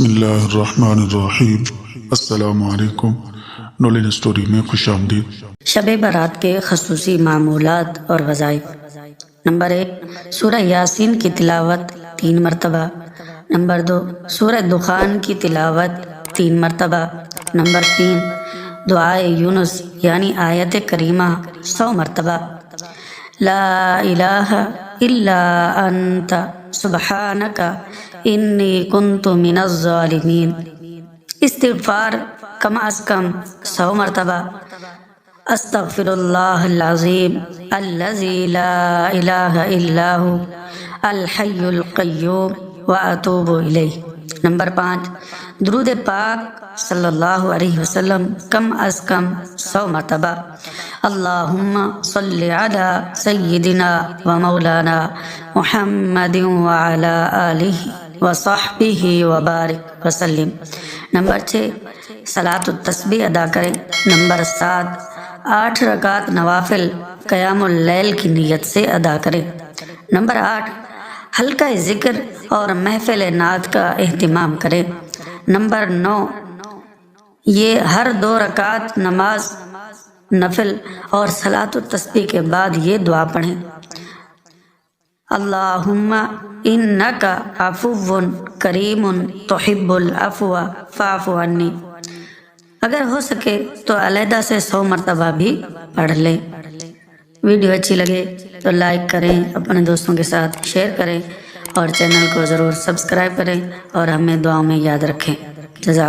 بسم اللہ الرحمن الرحیم۔ السلام علیکم۔ نولین سٹوری میں خوش آمدید۔ شب برات کے خصوصی معمولات اور وظائف۔ نمبر 1، سورہ یاسین کی تلاوت 3 مرتبہ۔ نمبر 2، سورہ دخان کی تلاوت 3 مرتبہ۔ نمبر 3، دعائے یونس یعنی آیت کریمہ 100 مرتبہ۔ لا الہ الا انت سبحانک انی کنت من الظالمین۔ استغفار کم از کم 100 مرتبہ۔ استغفر اللہ العظیم الذی لا الہ الا ہو الحی القیوم واتوب الیہ۔ نمبر 5، درود پاک صلی اللہ علیہ وسلم کم از کم 100 مرتبہ۔ اللہم صلی علی سیدنا و مولانا محمد وعلی آلہ وصحبہ وبارک وسلم۔ نمبر 6، صلاۃ التسبیح ادا کریں۔ نمبر 7، 8 رکعت نوافل قیام اللیل کی نیت سے ادا کریں۔ نمبر 8، حلقہ ذکر اور محفل نعت کا اہتمام کریں۔ نمبر 9، یہ ہر 2 رکعت نماز نفل اور صلاۃ التسبیح کے بعد یہ دعا پڑھیں: اللہم انک عفو کریم تحب العفو فاعف عنی۔ اگر ہو سکے تو علیحدہ سے 100 مرتبہ بھی پڑھ لیں۔ ویڈیو اچھی لگے تو لائک کریں، اپنے دوستوں کے ساتھ شیئر کریں اور چینل کو ضرور سبسکرائب کریں اور ہمیں دعاؤں میں یاد رکھیں۔ جزاک